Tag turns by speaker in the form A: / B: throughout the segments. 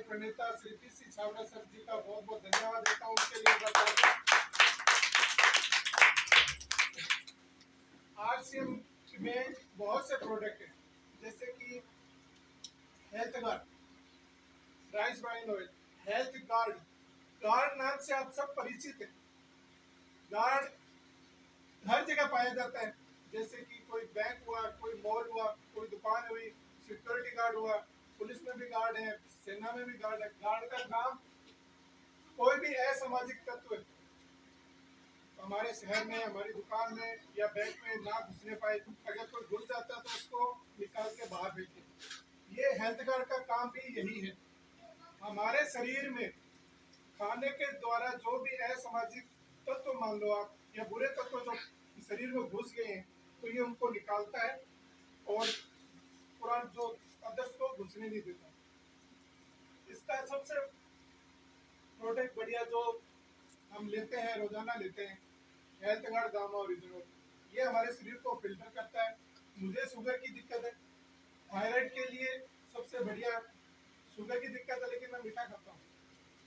A: प्रणेता Shri PC. Chhabra sir जी का बहुत बहुत धन्यवाद देता हूँ उनके लिए बताऊंगा। आरसीएम में बहुत से प्रोडक्ट हैं, जैसे कि health guard, rice bran oil, health guard. Guard नाम से आप सब परिचित हैं। गार्ड हर जगह पाया जाता है, जैसे कि कोई बैंक हुआ, कोई मॉल हुआ, कोई दुकान हुई, सिक्योरिटी गार्ड हुआ, पुलिस में भी गार्ड है, सेना में भी गार्ड है। गार्ड का काम कोई भी असामाजिक तत्व हमारे शहर में, हमारी दुकान में या बैंक में ना घुसने पाए। अगर कोई घुस जाता है तो उसको निकाल के बाहर फेंके। ये हेल्थ गार्ड का काम भी यही है। हमारे शरीर में खाने के द्वारा जो भी असामाजिक तत्व मान लो आप, या बुरे तत्व जो शरीर में घुस गए हैं, तो ये उनको निकालता है और पुराना जो अदर्स को घुसने नहीं देता। इसका सबसे प्रोडक्ट बढ़िया जो हम लेते हैं, रोजाना लेते हैं, हेल्थ गार्ड गामा ओरिजिनल। ये हमारे शरीर को फिल्टर करता है। मुझे शुगर की दिक्कत है, थायराइड के लिए सबसे बढ़िया शुगर की दिक्कत है, लेकिन मैं मीठा खाता हूँ।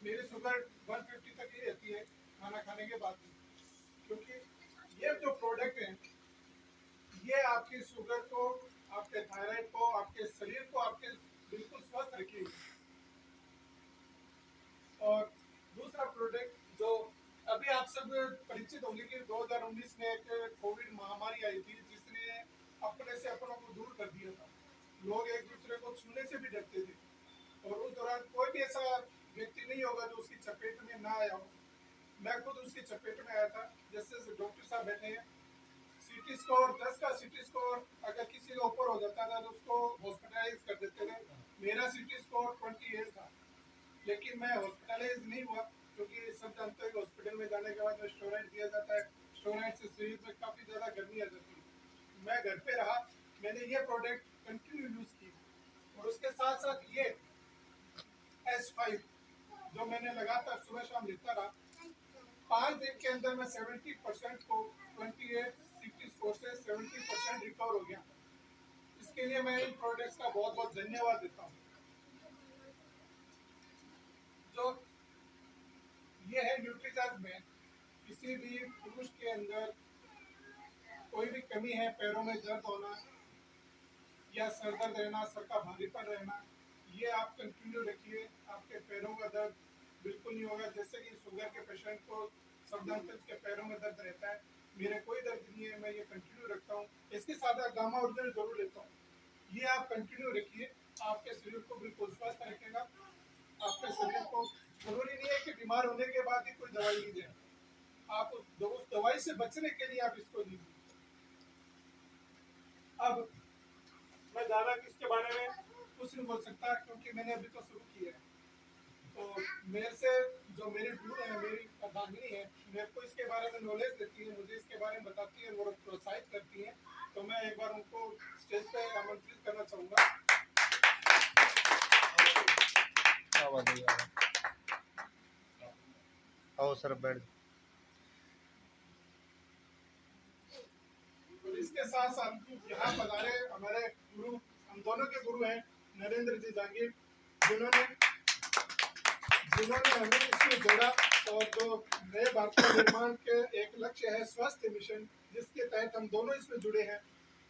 A: मेरी शुगर 150 तक ही रहती है खाना खाने के बाद, क्योंकि ये जो प्रोडक्ट है ये आपकी शुगर को, आपके थायराइड को, आपके शरीर को आपके बिल्कुल स्वस्थ रखेगी। और दूसरा प्रोडक्ट जो अभी आप सब परिचित होंगे कि 2019 में एक कोविड महामारी आई थी, जिसने अपने से अपनों को दूर कर दिया था। लोग एक दूसरे को छूने से भी डरते थे, और उस दौरान कोई भी ऐसा व्यक्ति नहीं होगा जो उसकी चपेट में ना आया हो। मैं खुद उसकी चपेट में आया था। जैसे डॉक्टर साहब बैठे हैं, सीटी स्कोर 10 का सीटी स्कोर अगर किसी का ऊपर हो जाता था तो उसको हॉस्पिटलाइज कर देते थे। मेरा सीटी स्कोर 28 था, लेकिन मैं हॉस्पिटलाइज नहीं हुआ, क्योंकि सब जानते हैं हॉस्पिटल में जाने के बाद में स्टेरॉइड दिया जाता है। स्टेरॉइड से शरीर में काफ़ी ज़्यादा गर्मी आ जाती है। मैं घर पे रहा, मैंने ये प्रोडक्ट कंटिन्यू यूज़ की, और उसके साथ साथ ये S5 जो मैंने लगातार सुबह शाम लेता रहा। 5 दिन के अंदर मैं 70% को 28 सीटी स्कोर से 70% रिकवर हो गया। इसके लिए मैं इन प्रोडक्ट्स का बहुत बहुत धन्यवाद देता हूँ। जो ये है न्यूट्रीचार्ज में, किसी भी पुरुष के अंदर कोई भी कमी है, पैरों में दर्द होना या सर दर्द रहना, सर का भारीपन रहना, ये आप कंटिन्यू रखिए, आपके पैरों का दर्द बिल्कुल नहीं होगा। जैसे कि शुगर के पेशेंट को सब जानते हैं उसके पैरों में दर्द रहता है, मेरे कोई दर्द नहीं है, मैं ये कंटिन्यू रखता हूँ। इसके साथ गामा ओरिजिनल जरूर लेता हूँ। ये आप कंटिन्यू रखिए, आपके शरीर को बिल्कुल स्वस्थ रखेगा। आपके शरीर को जरूरी नहीं है कि बीमार होने के बाद ही कोई दवाई लीजिए, आप उस दवाई से बचने के लिए आप इसको लीजिए। अब मैं ज़्यादा इसके बारे में कुछ नहीं बोल सकता, क्योंकि मैंने अभी तो शुरू किया है। तो मेरे से जो मेरी गुरु है, मेरी अर्धांगिनी है, मेरे को इसके बारे में नॉलेज देती है, मुझे इसके बारे में बताती है, और प्रोत्साहित करती है। तो मैं एक बार उनको स्टेज पे आमंत्रित करना चाहूँगा।
B: आओ सर बैठ।
A: और इसके साथ साथ यहाँ पधारे हमारे गुरु, हम दोनों के गुरु हैं नरेंद्र जी जागीर, जिन्होंने हमें इसमें जोड़ा। और जो नए भारत के निर्माण के एक लक्ष्य है स्वास्थ्य मिशन, जिसके तहत हम दोनों इसमें जुड़े हैं।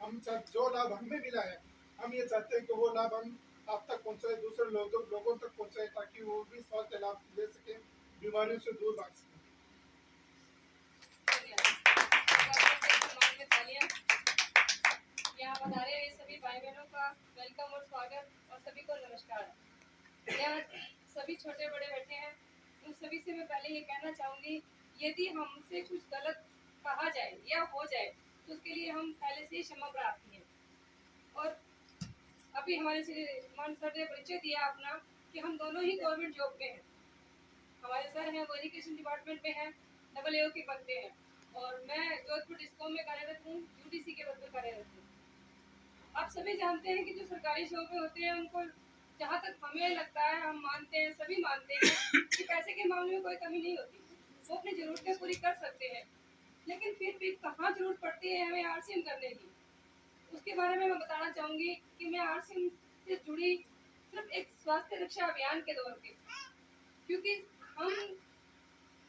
A: हम जो लाभ हमें मिला है, हम ये चाहते हैं कि वो लाभ हम आप तक पहुँचाए, दूसरे लोगों तक पहुँचाए, ताकि वो भी स्वास्थ्य लाभ ले सकें, बीमारियों से दूर भाग सकें।
C: यहाँ पधारे हुए सभी भाई बहनों का वेलकम और स्वागत, और सभी को नमस्कार। यहाँ सभी छोटे बड़े बैठे हैं, उन सभी से मैं पहले ये कहना चाहूँगी, यदि हमसे कुछ गलत कहा जाए या हो जाए तो उसके लिए हम पहले से ही क्षमा प्रार्थी हैं। और अभी हमारे श्रीमान सर ने परिचय दिया अपना कि हम दोनों ही गवर्नमेंट जॉब में हैं। हमारे सर हैं वो एजुकेशन डिपार्टमेंट में हैं, डबल AO के पद पे हैं, और मैं जोधपुर डिस्कॉम में कार्यरत हूँ, UTC के पद पर कार्यरत हूँ। आप सभी जानते हैं कि जो सरकारी शोबे होते हैं उनको, जहाँ तक हमें लगता है, हम मानते हैं, सभी मानते हैं कि पैसे के मामले में कोई कमी नहीं होती, वो अपनी ज़रूरतें पूरी कर सकते हैं। लेकिन फिर भी कहाँ ज़रूरत पड़ती है हमें RCM करने की, उसके बारे में मैं बताना चाहूँगी कि मैं RCM से जुड़ी सिर्फ एक स्वास्थ्य रक्षा अभियान के दौर पे, क्योंकि हम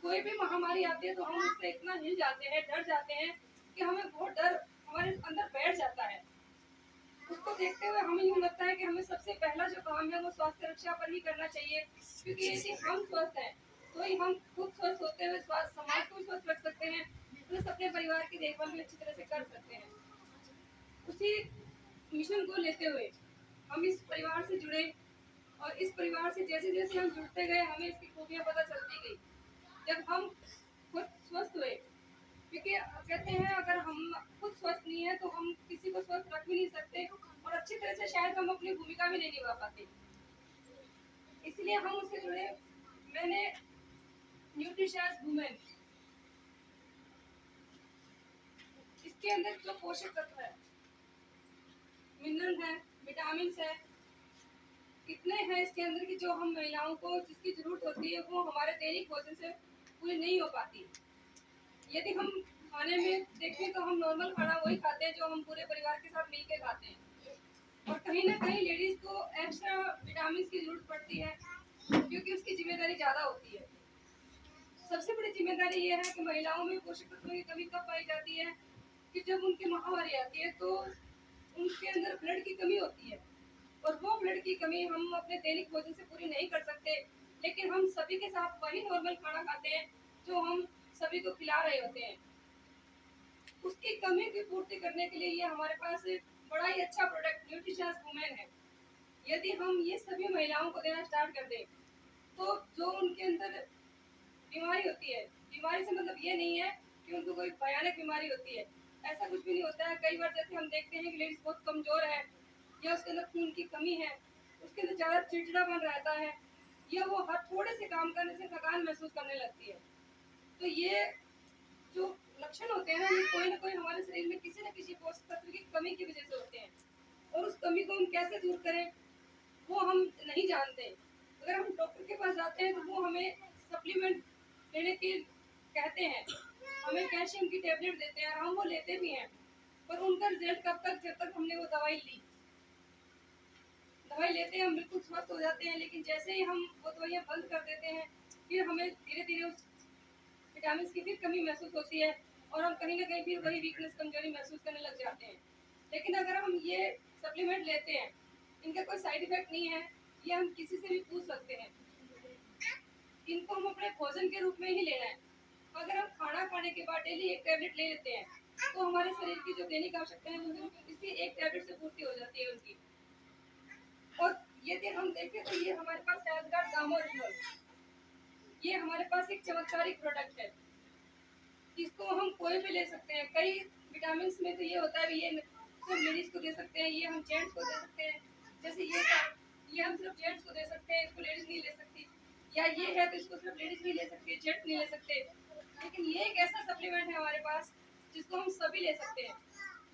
C: कोई भी महामारी आती है तो हम उससे इतना हिल जाते हैं, डर जाते हैं कि हमें बहुत डर हमारे अंदर बैठ जाता है। उसको देखते हुए हमें यूँ लगता है कि हमें सबसे पहला जो काम है वो स्वास्थ्य रक्षा पर ही करना चाहिए, क्योंकि यदि हम स्वस्थ हैं तो ही हम खुद स्वस्थ होते हुए स्वास्थ्य समाज को भी स्वस्थ रख सकते हैं, प्लस अपने परिवार की देखभाल भी अच्छी तरह से कर सकते हैं। उसी मिशन को लेते हुए हम इस परिवार से जुड़े, और इस परिवार से जैसे जैसे हम जुड़ते गए हमें इसकी खूबियाँ पता चलती गई। जब हम खुद स्वस्थ हुए, क्योंकि कहते हैं अगर हम खुद स्वस्थ नहीं है तो हम किसी को स्वस्थ रख भी नहीं सकते, और अच्छी तरह से शायद हम अपनी भूमिका भी नहीं निभा पाते। इसलिए हम उससे जुड़े। मैंने न्यूट्रिशियस वुमेन, इसके अंदर जो पोषक तत्व है, मिनरल है, विटामिन है, कितने हैं इसके अंदर की जो हम महिलाओं को जिसकी जरूरत होती है वो हमारे दैनिक भोजन से पूरी नहीं हो पाती। यदि हम खाने में देखें तो हम नॉर्मल खाना वही खाते हैं जो हम पूरे परिवार के साथ मिलकर खाते हैं, और कहीं ना कहीं लेडीज को एक्स्ट्रा विटामिन की जरूरत पड़ती है क्योंकि उसकी जिम्मेदारी ज़्यादा होती है। सबसे बड़ी जिम्मेदारी ये है कि महिलाओं में पोषक तत्वों की कमी कब पाई जाती है कि जब उनकी माहवारी आती है तो उनके अंदर ब्लड की कमी होती है, और वो ब्लड की कमी हम अपने दैनिक भोजन से पूरी नहीं कर सकते, लेकिन हम सभी के साथ वही नॉर्मल खाना खाते हैं जो हम सभी को खिला रहे होते हैं। उसकी कमी की पूर्ति करने के लिए ये हमारे पास बड़ा ही अच्छा प्रोडक्ट न्यूट्रिशियस वुमेन है। यदि हम ये सभी महिलाओं को देना स्टार्ट कर दें तो जो उनके अंदर बीमारी होती है, बीमारी से मतलब ये नहीं है कि उनको कोई भयानक बीमारी होती है, ऐसा कुछ भी नहीं होता है। कई बार जैसे हम देखते हैं कि लेडीज बहुत कमजोर है, या उसके अंदर खून की कमी है, उसके अंदर ज़्यादा चिड़चिड़ापन रहता है, या वो हर थोड़े से काम करने से थकान महसूस करने लगती है। तो ये जो लक्षण होते हैं ना कोई हमारे शरीर में किसी न किसी पोषक तत्व की कमी की वजह से होते हैं, और उस कमी को हम कैसे दूर करें वो हम नहीं जानते। अगर हम डॉक्टर के पास जाते हैं तो वो हमें सप्लीमेंट लेने की कहते हैं, हमें कैल्शियम की टेबलेट देते हैं, हम वो लेते भी हैं, पर उनका रिजल्ट कब तक, जब तक हमने वो दवाई लेते हैं हम बिल्कुल स्वस्थ हो जाते हैं, लेकिन जैसे ही हम वो दवाइयाँ बंद कर देते हैं फिर हमें धीरे धीरे उस विटामिन की फिर कमी महसूस होती है, और हम कहीं ना कहीं फिर वही वीकनेस कमजोरी महसूस करने लग जाते हैं। लेकिन अगर हम ये सप्लीमेंट लेते हैं, इनका कोई साइड इफेक्ट नहीं है, ये हम किसी से भी पूछ सकते हैं, इनको हम अपने भोजन के रूप में ही लेना है। अगर हम खाना खाने के बाद डेली एक टैबलेट ले लेते हैं तो हमारे शरीर की जो दैनिक आवश्यकता है वो इसी एक टैबलेट से पूर्ति हो जाती है उनकी। और यदि हम देखें तो ये हमारे पास हेल्थ कार्ड गामो रिजोल, ये हमारे पास एक चमत्कारिक प्रोडक्ट है, इसको हम कोई भी ले सकते हैं। कई विटामिन में तो ये होता है ये सिर्फ लेडीज को दे सकते हैं, ये हम जेंट्स को दे सकते हैं, जैसे ये हम सिर्फ जेंट्स को दे सकते हैं, इसको लेडीज नहीं ले सकती, या ये है तो इसको सिर्फ लेडीज नहीं ले सकती, जेंट्स नहीं ले सकते। लेकिन ये एक ऐसा सप्लीमेंट है हमारे पास जिसको हम सभी ले सकते हैं,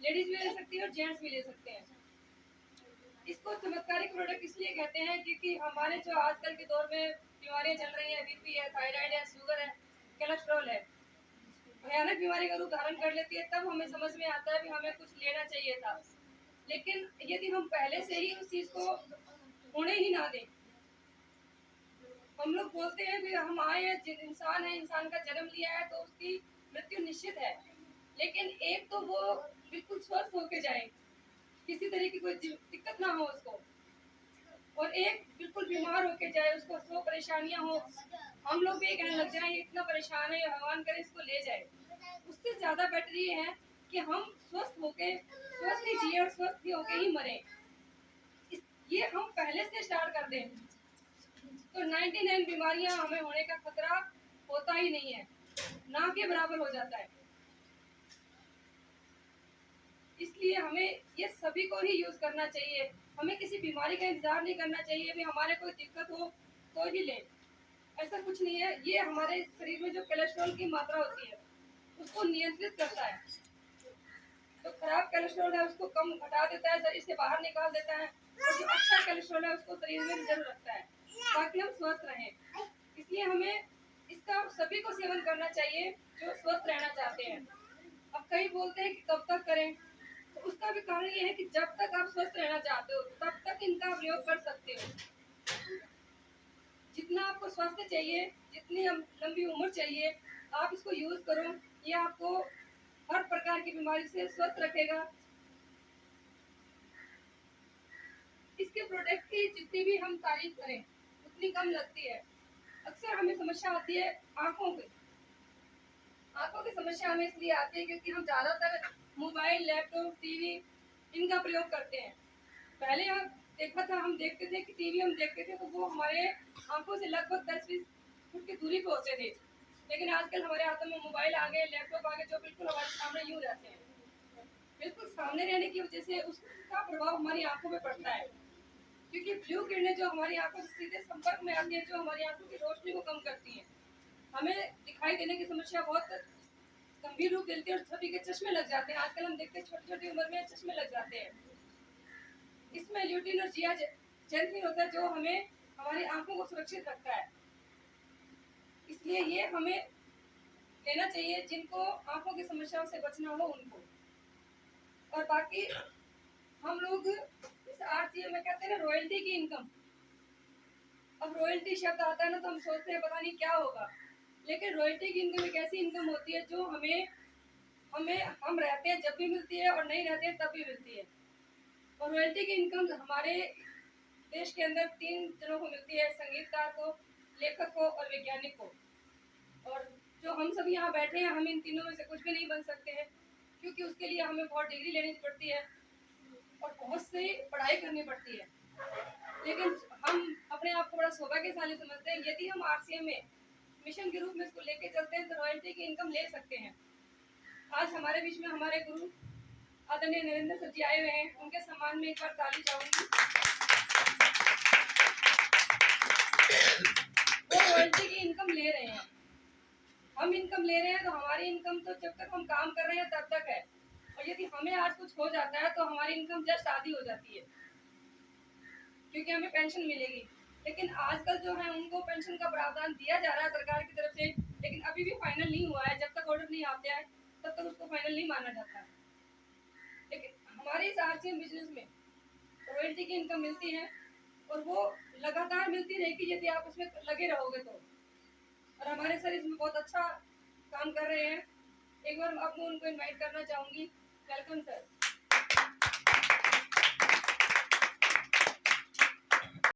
C: लेडीज भी ले सकती है और जेंट्स भी ले सकते हैं। इसको चमत्कारिक प्रोडक्ट इसलिए कहते हैं क्योंकि हमारे जो आजकल के दौर में बीमारियां चल रही हैं, बीपी है, थायराइड है, शुगर है, कोलेस्ट्रॉल है, भयानक बीमारी का रूप धारण कर लेती है, तब हमें समझ में आता है कि हमें कुछ लेना चाहिए था। लेकिन यदि हम पहले से ही उस चीज को होने ही ना दें, हम लोग बोलते हैं कि हम आए हैं, इंसान है, इंसान का जन्म लिया है तो उसकी मृत्यु निश्चित है, लेकिन एक तो वो बिल्कुल स्वस्थ होके जाए, किसी तरह की कोई दिक्कत ना हो उसको, और एक बिल्कुल बीमार होके जाए, उसको 100 परेशानियां हो, हम लोग भी ये कहने लग जाए इतना परेशान है, भगवान करे इसको ले जाए। उससे ज्यादा बेटर ये है कि हम स्वस्थ होके स्वस्थ ही जिए और स्वस्थ ही होके ही मरे। ये हम पहले से स्टार्ट कर दें तो 99 बीमारियां हमें होने का खतरा होता ही नहीं है, ना के बराबर हो जाता है। इसलिए हमें ये सभी को ही यूज करना चाहिए, हमें किसी बीमारी का इंतजार नहीं करना चाहिए भी हमारे कोई दिक्कत हो तो ही लें, ऐसा कुछ नहीं है। ये हमारे शरीर में जो कोलेस्ट्रॉल की मात्रा होती है उसको नियंत्रित करता है, जो खराब कोलेस्ट्रॉल है उसको कम घटा देता है, शरीर से बाहर निकाल देता है, और जो अच्छा कोलेस्ट्रॉल है उसको शरीर में रिजर्व रखता है ताकि हम स्वस्थ रहें। इसलिए हमें इसका सभी को सेवन करना चाहिए जो स्वस्थ रहना चाहते हैं। अब कई बोलते हैं कि कब तक करें, तो उसका भी कारण ये है कि जब तक आप स्वस्थ रहना चाहते हो तब तक इनका प्रयोग कर सकते हो। जितना आपको स्वास्थ्य चाहिए, जितनी लंबी उम्र चाहिए, आप इसको यूज करो। ये आपको हर प्रकार की बीमारी से स्वस्थ रखेगा। इसके प्रोडक्ट की जितनी भी हम तारीफ करें उतनी कम लगती है। अक्सर हमें समस्या आती है आंखों की। आंखों की समस्या हमें इसलिए आती है क्योंकि हम ज्यादातर मोबाइल, लैपटॉप, टीवी इनका प्रयोग करते हैं। पहले हम देखा था, हम देखते थे कि टीवी हम देखते थे तो वो हमारे आंखों से लगभग 10-20 फुट की दूरी पे होते थे। लेकिन आजकल हमारे हाथों में मोबाइल आ गए, लैपटॉप आ गए, जो बिल्कुल हमारे सामने यूं रहते हैं। बिल्कुल सामने रहने की वजह से उसका प्रभाव हमारी आंखों में पड़ता है, क्योंकि ब्लू किरणें जो हमारी आंखों से सीधे संपर्क में आती है, जो हमारी आंखों की रोशनी को कम करती है, हमें दिखाई देने की समस्या बहुत गंभीर रूप लेती है और सभी के चश्मे लग जाते हैं। आजकल हम देखते हैं छोटी छोटी उम्र में चश्मे लग जाते हैं। इसमें ल्यूटिन और जियाजेंथिन होता है जो हमें हमारी आंखों को सुरक्षित रखता है। इसलिए ये हमें लेना चाहिए जिनको आंखों की समस्याओं से बचना हो उनको। और बाकी हम लोग इस आरसीए में कहते हैं ना रॉयल्टी की इनकम। अब रॉयल्टी शब्द आता है ना तो हम सोचते हैं पता नहीं क्या होगा, लेकिन रॉयल्टी की इनकम एक ऐसी इनकम होती है जो हमें हमें हम रहते हैं जब भी मिलती है और नहीं रहते हैं तब भी मिलती है। और रॉयल्टी की इनकम हमारे देश के अंदर 3 जनों को मिलती है, संगीतकार को, लेखक को और वैज्ञानिक को। और जो हम सब यहाँ बैठे हैं, हम इन तीनों में से कुछ भी नहीं बन सकते हैं, क्योंकि उसके लिए हमें बहुत डिग्री लेनी पड़ती है और बहुत सी पढ़ाई करनी पड़ती है। लेकिन हम अपने आप को बड़ा सौभाग्यशाली समझते हैं यदि हम आरसीएम में मिशन के रूप में इसको लेके चलते हैं तो रॉयल्टी की इनकम ले सकते हैं। आज हमारे बीच में हमारे गुरु आदरणीय नरेंद्र सर जी आए हुए हैं, उनके सम्मान में एक बार ताली चाहूंगी। वो रॉयल्टी की इनकम ले रहे हैं, हम इनकम ले रहे हैं, तो हमारी इनकम तो जब तक हम काम कर रहे हैं तब तक है। और यदि हमें आज कुछ हो जाता है तो हमारी इनकम जस्ट आधी हो जाती है, क्योंकि हमें पेंशन मिलेगी। लेकिन आजकल जो है उनको पेंशन का प्रावधान दिया जा रहा है सरकार की तरफ से, लेकिन अभी भी फाइनल नहीं हुआ है। जब तक ऑर्डर नहीं आते हैं तब तक उसको फाइनल नहीं माना जाता है। लेकिन हमारे इस आरसीएम बिजनेस में रॉयल्टी की इनकम मिलती है और वो लगातार मिलती रहेगी यदि आप उसमें लगे रहोगे तो। और हमारे सर इसमें बहुत अच्छा काम कर रहे हैं। एक बार आपको उनको इनवाइट करना चाहूंगी। Welcome sir.